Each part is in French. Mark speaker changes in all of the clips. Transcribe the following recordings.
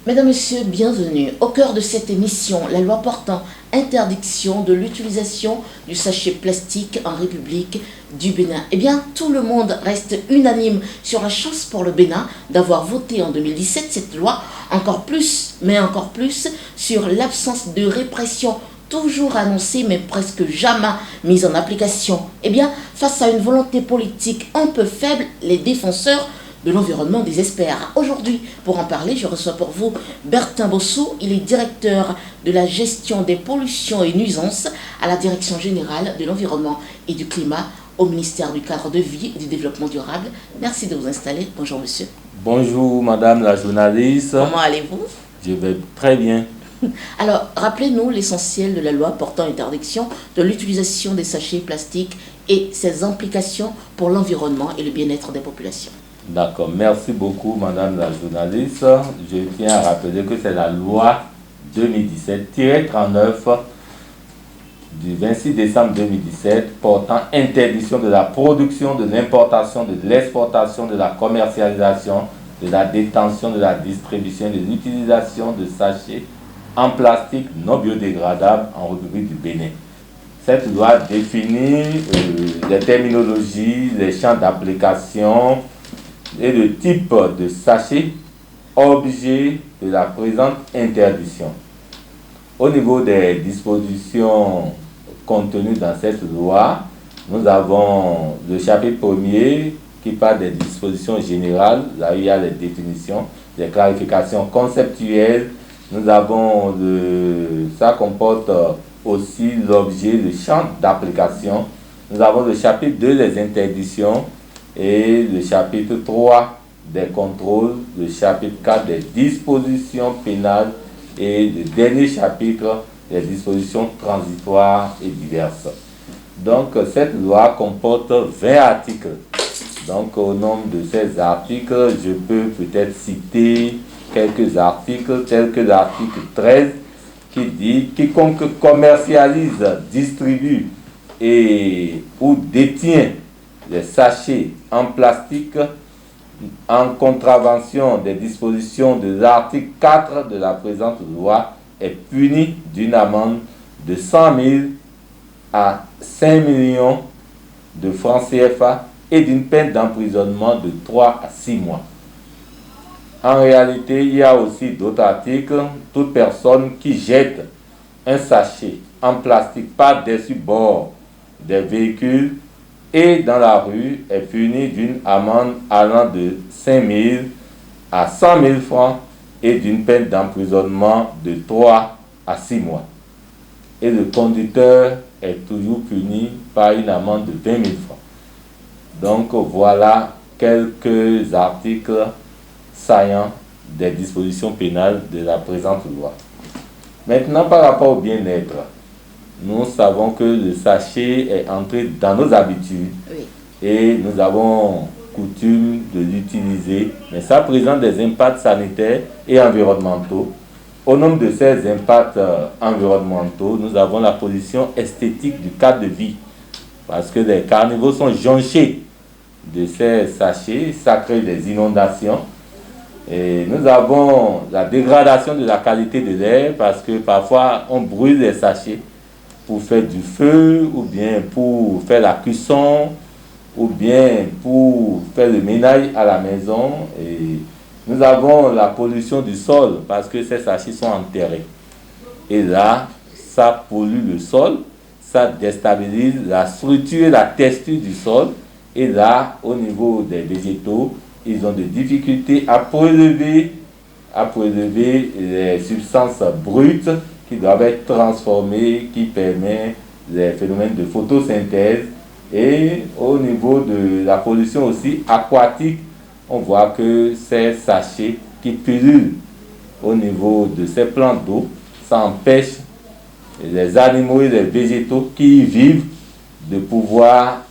Speaker 1: Mesdames, Messieurs, bienvenue. Au cœur de cette émission, la loi portant interdiction de l'utilisation du sachet plastique en République du Bénin. Eh bien, tout le monde reste unanime sur la chance pour le Bénin d'avoir voté en 2017 cette loi, encore plus sur l'absence de répression toujours annoncée mais presque jamais mise en application. Eh bien, face à une volonté politique un peu faible, les défenseurs de l'environnement désespèrent. Aujourd'hui, pour en parler, je reçois pour vous Bertin Bossou. Il est directeur de la gestion des pollutions et nuisances à la Direction générale de l'environnement et du climat au ministère du cadre de vie et du développement durable. Merci de vous installer. Bonjour monsieur.
Speaker 2: Bonjour madame la journaliste.
Speaker 1: Comment allez-vous?
Speaker 2: Je vais très bien.
Speaker 1: Alors, rappelez-nous l'essentiel de la loi portant interdiction de l'utilisation des sachets plastiques et ses implications pour l'environnement et le bien-être des populations.
Speaker 2: D'accord, merci beaucoup madame la journaliste. Je tiens à rappeler que c'est la loi 2017-39 du 26 décembre 2017 portant interdiction de la production, de l'importation, de l'exportation, de la commercialisation, de la détention, de la distribution, de l'utilisation de sachets en plastique non biodégradable en République du Bénin. Cette loi définit les terminologies, les champs d'application et le type de sachet objet de la présente interdiction. Au niveau des dispositions contenues dans cette loi, nous avons le chapitre 1er qui parle des dispositions générales. Là, il y a les définitions, les clarifications conceptuelles. Nous avons ça comporte aussi l'objet, le champ d'application. Nous avons le chapitre 2, les interdictions, et le chapitre 3 des contrôles, le chapitre 4 des dispositions pénales et le dernier chapitre des dispositions transitoires et diverses. Donc cette loi comporte 20 articles. Donc au nombre de ces articles, je peux peut-être citer quelques articles tels que l'article 13 qui dit « Quiconque commercialise, distribue et ou détient les sachets en plastique en contravention des dispositions de l'article 4 de la présente loi est puni d'une amende de 100 000 à 5 millions de francs CFA et d'une peine d'emprisonnement de 3 à 6 mois. En réalité, il y a aussi d'autres articles. Toute personne qui jette un sachet en plastique par-dessus bord des véhicules et dans la rue est puni d'une amende allant de 5 000 à 100 000 francs et d'une peine d'emprisonnement de 3 à 6 mois. Et le conducteur est toujours puni par une amende de 20 000 francs. Donc voilà quelques articles saillants des dispositions pénales de la présente loi. Maintenant, par rapport au bien-être, nous savons que le sachet est entré dans nos habitudes et nous avons coutume de l'utiliser, mais ça présente des impacts sanitaires et environnementaux. Au nombre de ces impacts environnementaux, nous avons la pollution esthétique du cadre de vie, parce que les carnivores sont jonchés de ces sachets, ça crée des inondations. Et nous avons la dégradation de la qualité de l'air, parce que parfois on brûle les sachets pour faire du feu, ou bien pour faire la cuisson, ou bien pour faire le ménage à la maison. Et nous avons la pollution du sol, parce que ces sachets sont enterrés. Et là, ça pollue le sol, ça déstabilise la structure et la texture du sol. Et là, au niveau des végétaux, ils ont des difficultés à prélever les substances brutes qui doivent être transformées, qui permettent les phénomènes de photosynthèse. Et au niveau de la pollution aussi aquatique, on voit que ces sachets qui pullulent au niveau de ces plans d'eau, ça empêche les animaux et les végétaux qui y vivent de pouvoir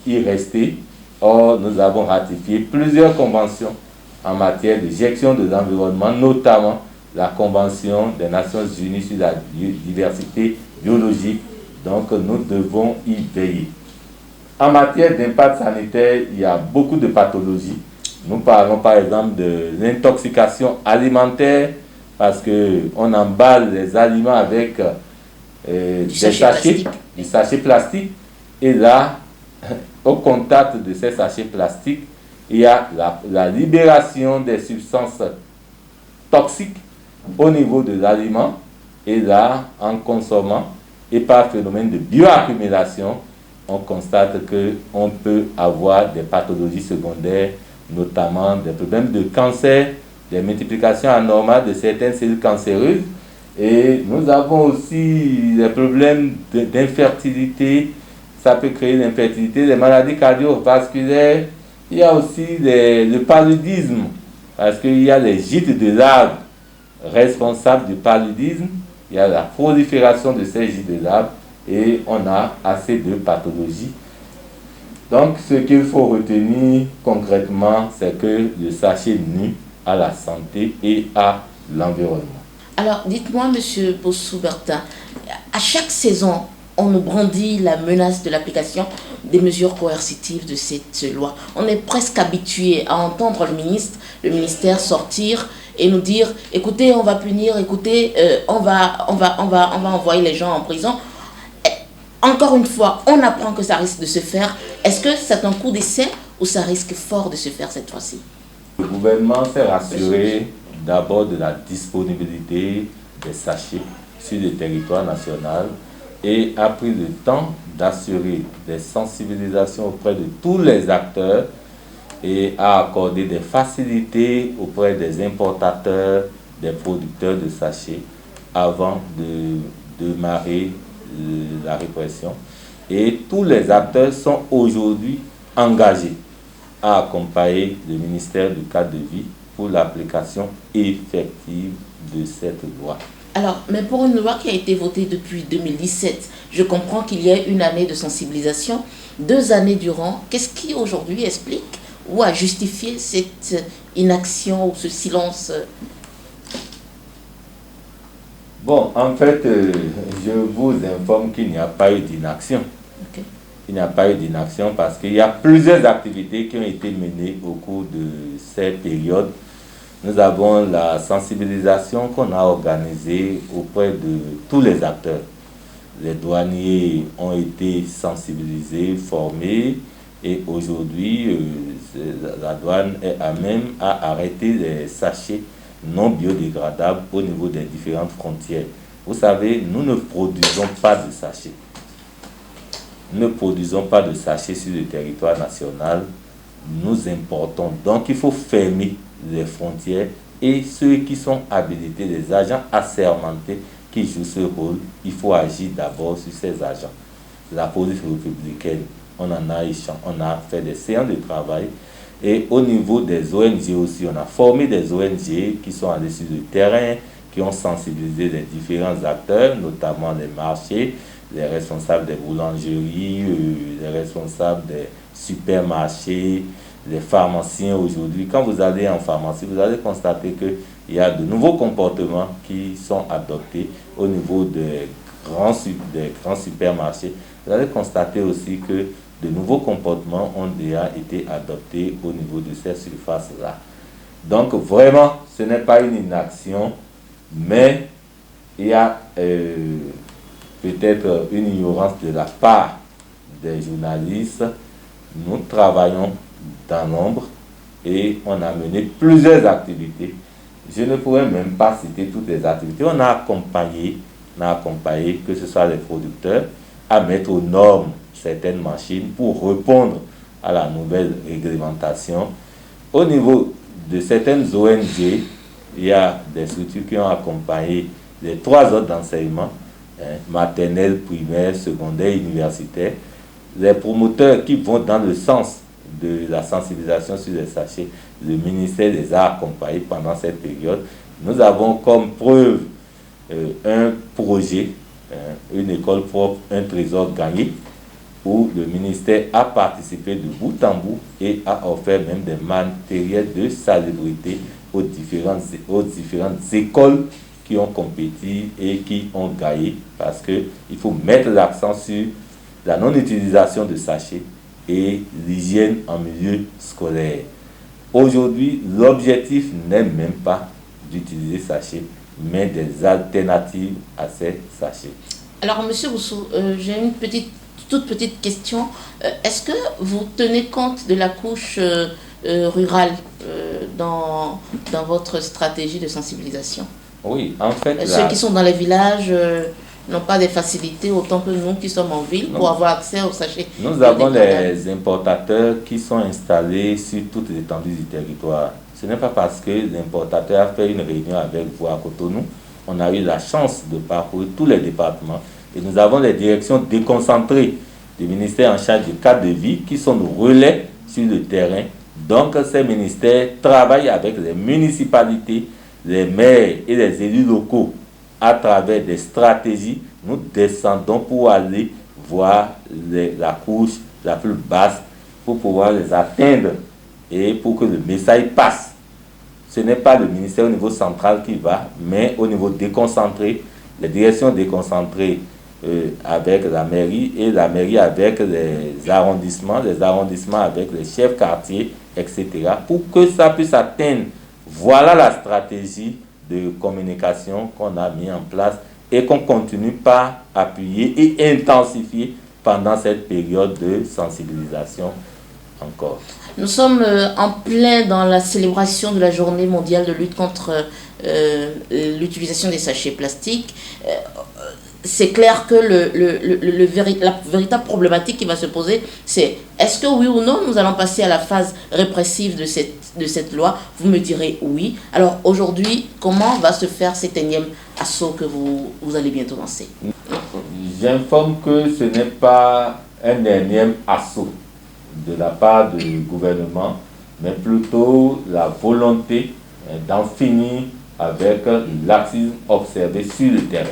Speaker 2: y rester. Or, nous avons ratifié plusieurs conventions en matière de gestion de l'environnement, notamment la Convention des Nations Unies sur la diversité biologique. Donc, nous devons y veiller. En matière d'impact sanitaire, il y a beaucoup de pathologies. Nous parlons par exemple de l'intoxication alimentaire, parce qu'on emballe les aliments avec du sachet plastique. Et là, au contact de ces sachets plastiques, il y a la libération des substances toxiques au niveau de l'aliment. Et là, en consommant et par phénomène de bioaccumulation, on constate qu'on peut avoir des pathologies secondaires, notamment des problèmes de cancer, des multiplications anormales de certaines cellules cancéreuses. Et nous avons aussi des problèmes d'infertilité. Ça peut créer l'infertilité, des maladies cardiovasculaires. Il y a aussi le paludisme, parce qu'il y a les gîtes de larves responsables du paludisme. Il y a la prolifération de ces gîtes de larves et on a assez de pathologies. Donc, ce qu'il faut retenir concrètement, c'est que le sachet nuit à la santé et à l'environnement.
Speaker 1: Alors, dites-moi, M. Bossou-Bertin, à chaque saison, on nous brandit la menace de l'application des mesures coercitives de cette loi. On est presque habitué à entendre le ministère sortir et nous dire, écoutez, on va punir, écoutez, on va envoyer les gens en prison. Encore une fois, on apprend que ça risque de se faire. Est-ce que c'est un coup d'essai ou ça risque fort de se faire cette fois-ci?
Speaker 2: Le gouvernement s'est rassuré d'abord de la disponibilité des sachets sur le territoire national et a pris le temps d'assurer des sensibilisations auprès de tous les acteurs et a accordé des facilités auprès des importateurs, des producteurs de sachets avant de démarrer la répression. Et tous les acteurs sont aujourd'hui engagés à accompagner le ministère du cadre de vie pour l'application effective de cette loi.
Speaker 1: Alors, mais pour une loi qui a été votée depuis 2017, je comprends qu'il y a une année de sensibilisation, 2 années durant. Qu'est-ce qui aujourd'hui explique ou a justifié cette inaction ou ce silence?
Speaker 2: Bon, en fait, je vous informe qu'il n'y a pas eu d'inaction.
Speaker 1: Okay.
Speaker 2: Il n'y a pas eu d'inaction parce qu'il y a plusieurs activités qui ont été menées au cours de cette période. Nous avons la sensibilisation qu'on a organisée auprès de tous les acteurs. Les douaniers ont été sensibilisés, formés, et aujourd'hui, la douane est à même à arrêter les sachets non biodégradables au niveau des différentes frontières. Vous savez, nous ne produisons pas de sachets. Nous ne produisons pas de sachets sur le territoire national. Nous importons. Donc, il faut fermer les frontières et ceux qui sont habilités, les agents assermentés qui jouent ce rôle, il faut agir d'abord sur ces agents. La police républicaine, on a fait des séances de travail et au niveau des ONG aussi, on a formé des ONG qui sont allés sur le terrain, qui ont sensibilisé les différents acteurs, notamment les marchés, les responsables des boulangeries, les responsables des supermarchés, les pharmaciens aujourd'hui. Quand vous allez en pharmacie, vous allez constater qu'il y a de nouveaux comportements qui sont adoptés au niveau des grands supermarchés. Vous allez constater aussi que de nouveaux comportements ont déjà été adoptés au niveau de ces surfaces-là. Donc vraiment, ce n'est pas une inaction, mais il y a peut-être une ignorance de la part des journalistes. Nous travaillons dans l'ombre et on a mené plusieurs activités. Je ne pourrais même pas citer toutes les activités. On a accompagné que ce soit les producteurs à mettre aux normes certaines machines pour répondre à la nouvelle réglementation. Au niveau de certaines ONG, il y a des structures qui ont accompagné les 3 autres d'enseignement, maternelle, primaire, secondaire, universitaire. Les promoteurs qui vont dans le sens de la sensibilisation sur les sachets, le ministère les a accompagnés pendant cette période. Nous avons comme preuve un projet, une école propre, un trésor gagné, où le ministère a participé de bout en bout et a offert même des matériels de salubrité aux différentes écoles qui ont compétit et qui ont gagné, parce qu'il faut mettre l'accent sur la non-utilisation de sachets et l'hygiène en milieu scolaire. Aujourd'hui, l'objectif n'est même pas d'utiliser sachets, mais des alternatives à ces sachets.
Speaker 1: Alors, Monsieur Rousseau, j'ai une toute petite question. Est-ce que vous tenez compte de la couche rurale dans votre stratégie de sensibilisation?
Speaker 2: Oui, en fait...
Speaker 1: Ceux qui sont dans les villages n'ont pas des facilités autant que nous qui sommes en ville pour avoir accès aux sachets.
Speaker 2: Nous avons les importateurs qui sont installés sur toute l'étendue du territoire. Ce n'est pas parce que l'importateur a fait une réunion avec vous à Cotonou, on a eu la chance de parcourir tous les départements. Et nous avons les directions déconcentrées du ministère en charge du cadre de vie qui sont nos relais sur le terrain. Donc ces ministères travaillent avec les municipalités, les maires et les élus locaux à travers des stratégies. Nous descendons pour aller voir la couche la plus basse pour pouvoir les atteindre et pour que le message passe. Ce n'est pas le ministère au niveau central qui va, mais au niveau déconcentré, les directions déconcentrées avec la mairie et la mairie avec les arrondissements avec les chefs quartiers, etc. pour que ça puisse atteindre. Voilà la stratégie de communication qu'on a mis en place et qu'on continue par appuyer et intensifier pendant cette période de sensibilisation encore.
Speaker 1: Nous sommes en plein dans la célébration de la journée mondiale de lutte contre l'utilisation des sachets plastiques. C'est clair que la véritable problématique qui va se poser, c'est est-ce que oui ou non, nous allons passer à la phase répressive de cette loi? Vous me direz oui. Alors aujourd'hui, comment va se faire cet énième assaut que vous allez bientôt lancer?
Speaker 2: J'informe que ce n'est pas un énième assaut de la part du gouvernement, mais plutôt la volonté d'en finir avec l'axisme observé sur le terrain.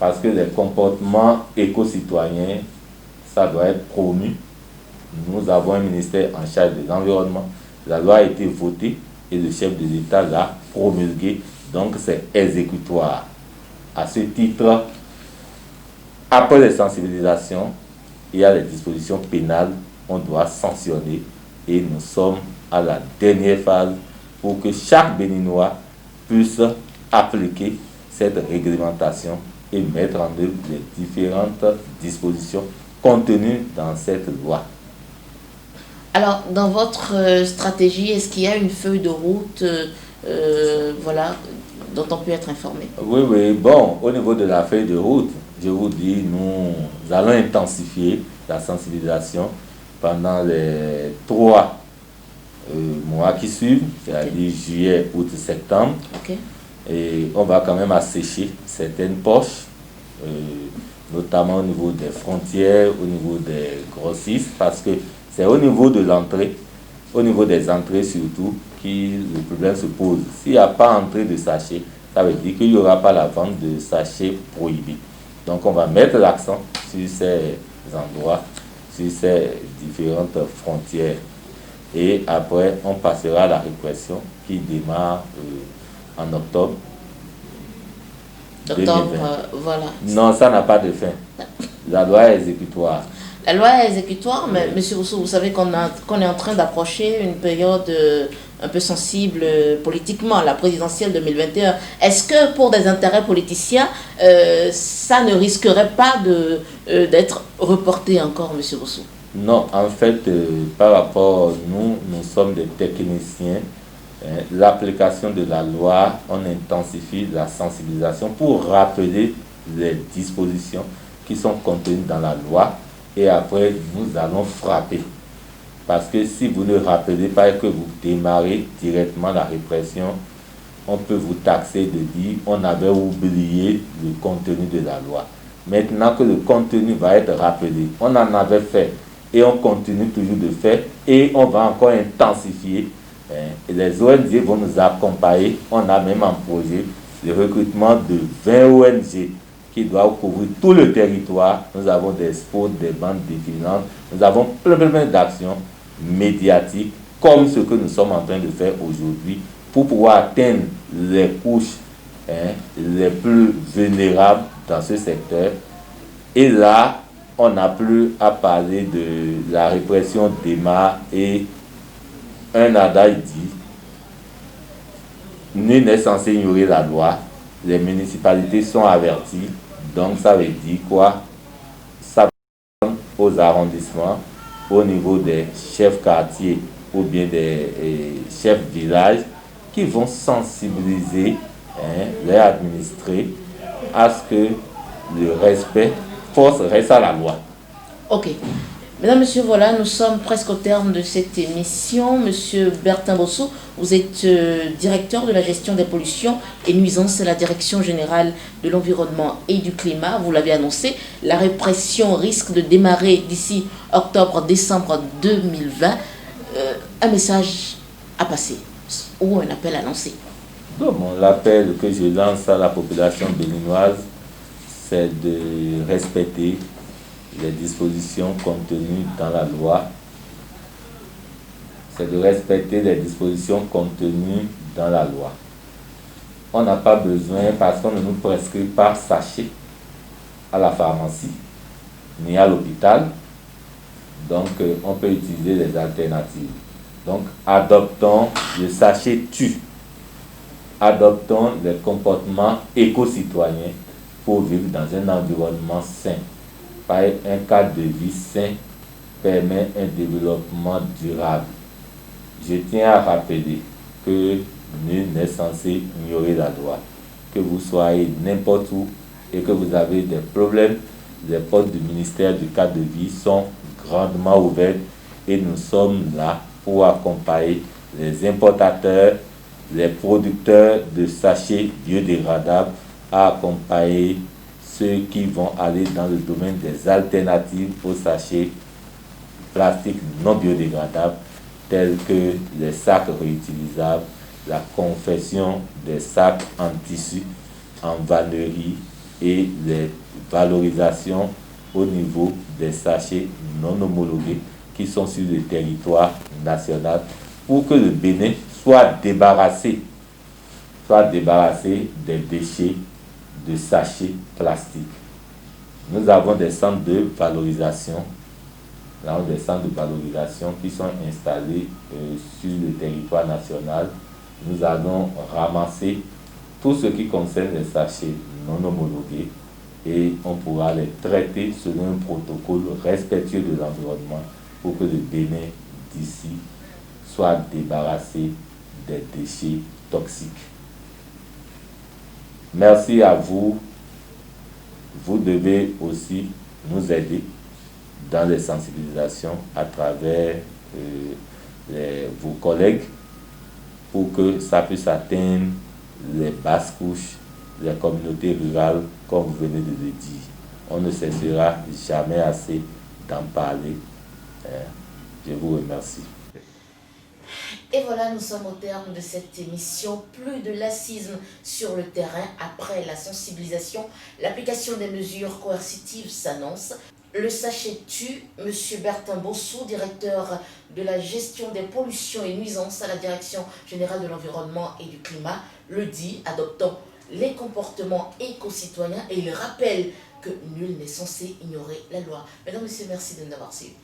Speaker 2: Parce que les comportements éco-citoyens, ça doit être promu. Nous avons un ministère en charge de l'environnement. La loi a été votée et le chef de l'État l'a promulguée. Donc c'est exécutoire. À ce titre, après les sensibilisations, il y a les dispositions pénales. On doit sanctionner. Et nous sommes à la dernière phase pour que chaque Béninois puisse appliquer cette réglementation et mettre en œuvre les différentes dispositions contenues dans cette loi.
Speaker 1: Alors, dans votre stratégie, est-ce qu'il y a une feuille de route voilà, dont on peut être informé?
Speaker 2: Oui, oui. Bon, au niveau de la feuille de route, je vous dis, nous allons intensifier la sensibilisation pendant les 3 mois qui suivent, c'est-à-dire juillet, août, septembre.
Speaker 1: Okay.
Speaker 2: Et on va quand même assécher certaines poches, notamment au niveau des frontières, au niveau des grossistes, parce que c'est au niveau de l'entrée, au niveau des entrées surtout, que le problème se pose. S'il n'y a pas entrée de sachets, ça veut dire qu'il n'y aura pas la vente de sachets prohibés. Donc on va mettre l'accent sur ces endroits, sur ces différentes frontières. Et après, on passera à la répression qui démarre en octobre.
Speaker 1: Voilà.
Speaker 2: Non, ça n'a pas de fin. La loi est exécutoire.
Speaker 1: La loi est exécutoire, mais M. Rousseau, vous savez qu'on est en train d'approcher une période un peu sensible politiquement, la présidentielle 2021. Est-ce que pour des intérêts politiciens, ça ne risquerait pas d'être reporté encore, M. Rousseau?
Speaker 2: Non, en fait, par rapport, nous sommes des techniciens. L'application de la loi, on intensifie la sensibilisation pour rappeler les dispositions qui sont contenues dans la loi et après nous allons frapper. Parce que si vous ne rappelez pas et que vous démarrez directement la répression, on peut vous taxer de dire on avait oublié le contenu de la loi. Maintenant que le contenu va être rappelé, on en avait fait et on continue toujours de faire et on va encore intensifier. Et les ONG vont nous accompagner. On a même un projet de recrutement de 20 ONG qui doivent couvrir tout le territoire. Nous avons des spots, des bandes défilantes. Nous avons plein d'actions médiatiques comme ce que nous sommes en train de faire aujourd'hui pour pouvoir atteindre les couches les plus vulnérables dans ce secteur. Et là, on n'a plus à parler de la répression démarre et un adage dit nul n'est censé ignorer la loi. Les municipalités sont averties. Donc ça veut dire quoi? Ça donne aux arrondissements, au niveau des chefs quartiers ou bien des chefs villages qui vont sensibiliser les administrés à ce que le respect force reste à la loi.
Speaker 1: Ok. Mesdames, Messieurs, voilà, nous sommes presque au terme de cette émission. Monsieur Bertin Bosso, vous êtes directeur de la gestion des pollutions et nuisances à la Direction générale de l'environnement et du climat. Vous l'avez annoncé, la répression risque de démarrer d'ici octobre-décembre 2020. Un message à passer ou un appel à lancer?
Speaker 2: L'appel que je lance à la population béninoise, c'est de respecter les dispositions contenues dans la loi. C'est de respecter les dispositions contenues dans la loi. On n'a pas besoin, parce qu'on ne nous prescrit pas sachet à la pharmacie, ni à l'hôpital. Donc, on peut utiliser les alternatives. Donc, adoptons le sachet tue. Adoptons les comportements éco-citoyens pour vivre dans un environnement sain. Un cadre de vie sain permet un développement durable. Je tiens à rappeler que nul n'est censé ignorer la loi. Que vous soyez n'importe où et que vous avez des problèmes, les portes du ministère du cadre de vie sont grandement ouvertes et nous sommes là pour accompagner les importateurs, les producteurs de sachets biodégradables à accompagner ceux qui vont aller dans le domaine des alternatives aux sachets plastiques non biodégradables, tels que les sacs réutilisables, la confection des sacs en tissu, en vannerie et les valorisations au niveau des sachets non homologués qui sont sur le territoire national pour que le Bénin soit débarrassé des déchets de sachets plastiques. Nous avons des centres de valorisation. Nous avons des centres de valorisation qui sont installés sur le territoire national. Nous allons ramasser tout ce qui concerne les sachets non homologués et on pourra les traiter selon un protocole respectueux de l'environnement pour que le Bénin d'ici soit débarrassé des déchets toxiques. Merci à vous. Vous devez aussi nous aider dans les sensibilisations à travers vos collègues pour que ça puisse atteindre les basses couches, les communautés rurales, comme vous venez de le dire. On ne cessera jamais assez d'en parler. Je vous remercie.
Speaker 1: Et voilà, nous sommes au terme de cette émission. Plus de laxisme sur le terrain après la sensibilisation. L'application des mesures coercitives s'annonce. Le sachet tue. Monsieur Bertin Bosso, directeur de la gestion des pollutions et nuisances à la Direction générale de l'environnement et du climat, le dit, adoptant les comportements éco-citoyens et il rappelle que nul n'est censé ignorer la loi. Mesdames, Messieurs, merci de nous avoir suivis.